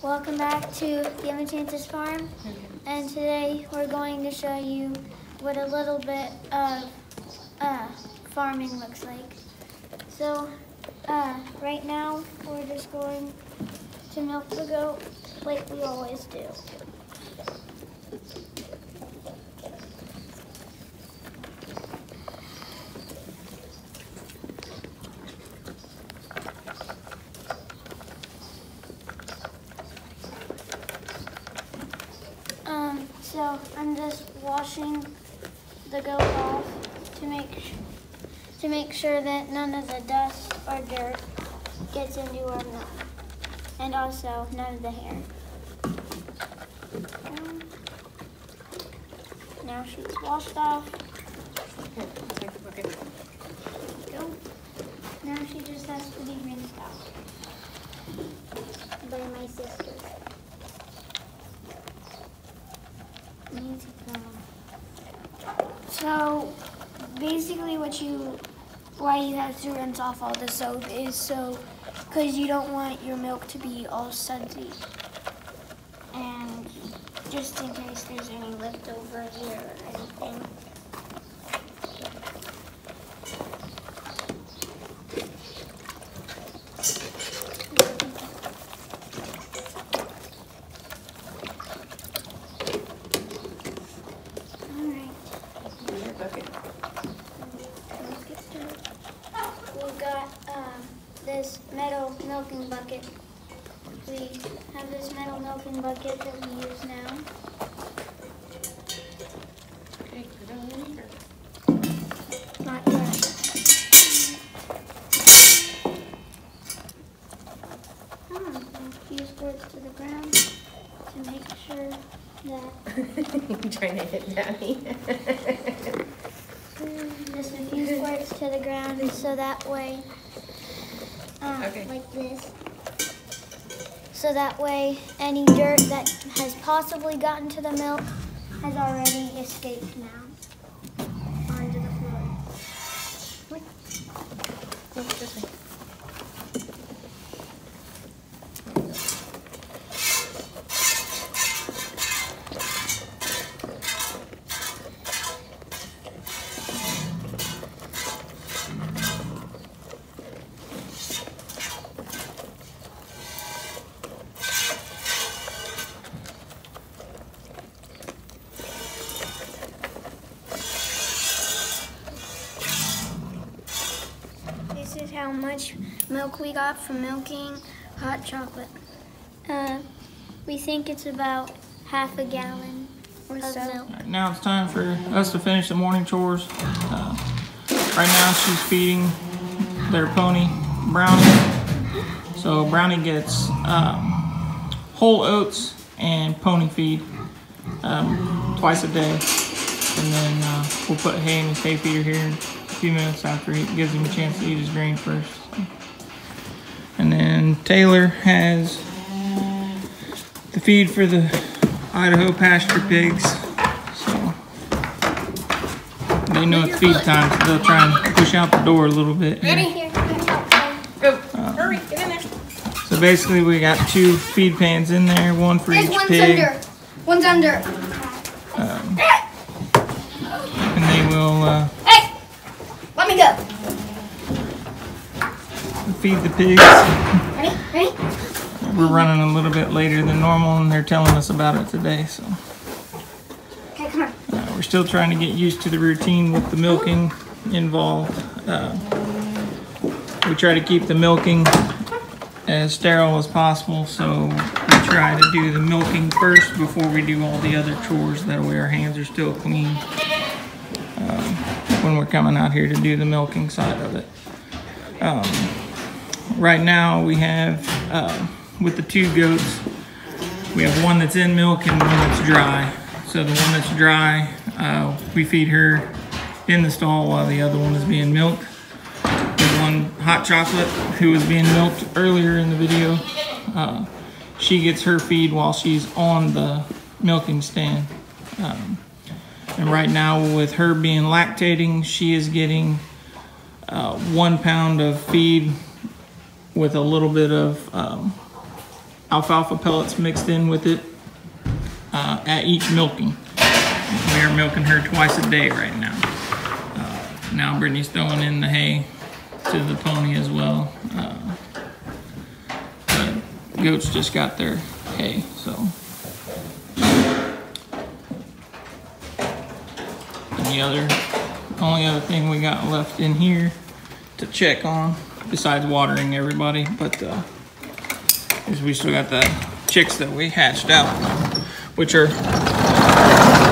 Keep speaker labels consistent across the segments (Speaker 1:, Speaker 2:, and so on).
Speaker 1: Welcome back to Given Chances Farm, and today we're going to show you what a little bit of farming looks like. So right now we're just going to milk the goat like we always do. So I'm just washing the goat off to make sure that none of the dust or dirt gets into our milk, and also none of the hair. Now she's washed off.
Speaker 2: Here, take the bucket.
Speaker 1: Go. Now she just has to be rinsed out by my sister. So basically why you have to rinse off all the soap is because you don't want your milk to be all sudsy, and just in case there's any leftover here or anything. We've got this metal milking bucket. We have this metal milking bucket that we use now.
Speaker 2: Okay, put it on here.
Speaker 1: Not yet. A few squirts to the ground to make sure that
Speaker 2: You're trying to hit Daddy.
Speaker 1: just a few squirts to the ground, so that way,
Speaker 2: Okay.
Speaker 1: like this. So that way, any dirt that has possibly gotten to the milk has already escaped now onto the floor.
Speaker 2: Go this way.
Speaker 1: This is how much milk we got from milking hot chocolate. We think it's about half a gallon of milk.
Speaker 3: All right, now it's time for us to finish the morning chores. Right now she's feeding their pony, Brownie. So Brownie gets whole oats and pony feed twice a day. And then we'll put hay in his hay feeder here in a few minutes after he gives him a chance to eat his grain first. So. And then Taylor has the feed for the Idaho pasture pigs. So they know it's feed time, so they'll try and push out the door a little bit.
Speaker 2: Ready?
Speaker 1: Here,
Speaker 2: Go. Hurry, get in there.
Speaker 3: So basically we got 2 feed pans in there, one for each pig.
Speaker 1: One's under.
Speaker 3: And they will
Speaker 1: Hey! Let me go.
Speaker 3: feed the pigs.
Speaker 1: Ready? Ready?
Speaker 3: We're running a little bit later than normal and they're telling us about it today. So
Speaker 1: Okay, come on.
Speaker 3: we're still trying to get used to the routine with the milking involved. We try to keep the milking as sterile as possible, so we try to do the milking first before we do all the other chores. That way our hands are still clean when we're coming out here to do the milking side of it. Right now we have, with the 2 goats, we have one that's in milk and one that's dry. So the one that's dry, we feed her in the stall while the other one is being milked. The one, Hot Chocolate, who was being milked earlier in the video, she gets her feed while she's on the milking stand. And right now, with her being lactating, she is getting 1 pound of feed with a little bit of alfalfa pellets mixed in with it at each milking. We are milking her twice a day right now. Now Brittany's throwing in the hay to the pony as well. The goats just got their hay, so. And the only other thing we got left in here to check on, besides watering everybody, but is we still got the chicks that we hatched out, which are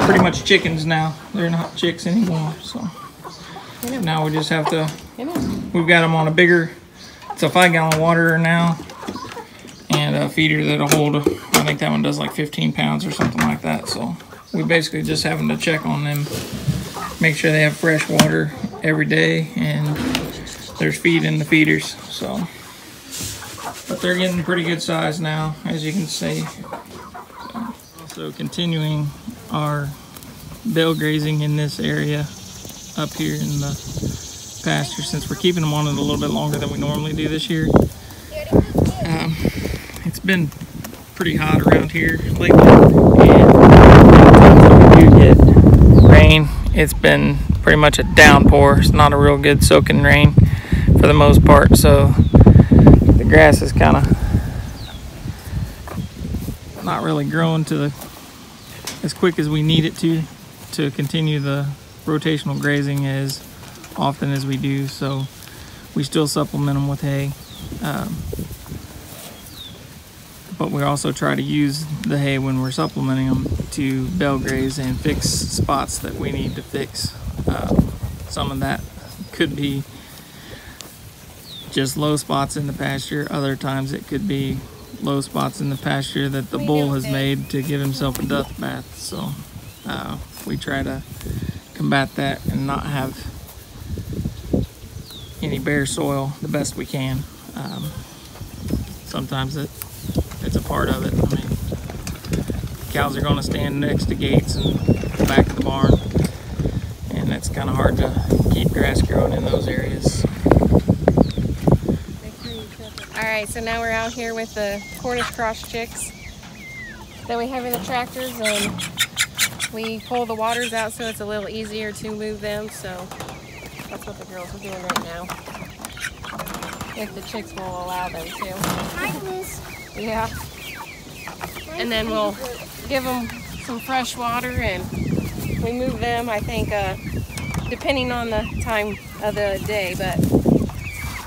Speaker 3: pretty much chickens now. They're not chicks anymore, so now we just have to, we've got them on a bigger, it's a 5-gallon waterer now, and a feeder that'll hold, I think that one does like 15 pounds or something like that. So we basically just having to check on them, make sure they have fresh water every day, and there's feed in the feeders. So, but they're getting pretty good size now, as you can see. Also continuing our bale grazing in this area up here in the pasture, since we're keeping them on it a little bit longer than we normally do this year. It's been pretty hot around here lately, and when we do get rain, it's been pretty much a downpour. It's not a real good soaking rain for the most part, so the grass is kind of not really growing as quick as we need it to continue the rotational grazing as often as we do. So we still supplement them with hay, but we also try to use the hay when we're supplementing them to bale graze and fix spots that we need to fix. Some of that could be just low spots in the pasture. Other times it could be low spots in the pasture that the bull has made to give himself a death bath. So we try to combat that and not have any bare soil the best we can. Sometimes it's a part of it. I mean, cows are going to stand next to gates and back of the barn, and it's kind of hard to keep grass growing in those areas.
Speaker 2: Alright, so now we're out here with the Cornish cross chicks that we have in the tractors, and we pull the waters out so it's a little easier to move them. So that's what the girls are doing right now, if the chicks will allow them to.
Speaker 1: Hi, Miss.
Speaker 2: Yeah. And then we'll give them some fresh water, and we move them, I think, depending on the time of the day, but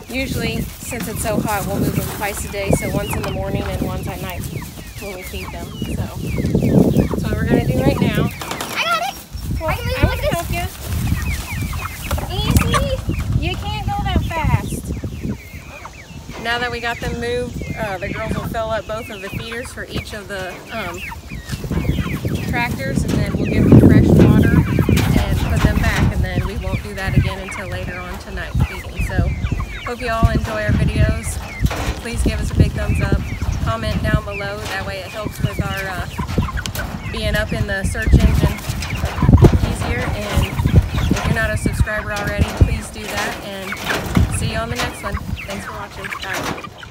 Speaker 2: usually, since it's so hot, we'll move them twice a day, so once in the morning and once at night when we feed them. So that's what we're going to do right now.
Speaker 1: I got it.
Speaker 2: Well,
Speaker 1: I can move
Speaker 2: I
Speaker 1: with
Speaker 2: can help you. Easy. You can't go that fast. Now that we got them moved, the girls will fill up both of the feeders for each of the tractors, and then we'll give them fresh water and put them back, and then we won't do that again until later on tonight feeding. So hope you all enjoy our videos. Please give us a big thumbs up, comment down below, that way it helps with our being up in the search engine easier. And if you're not a subscriber already, please do that, and see you on the next one. Thanks for watching. Bye.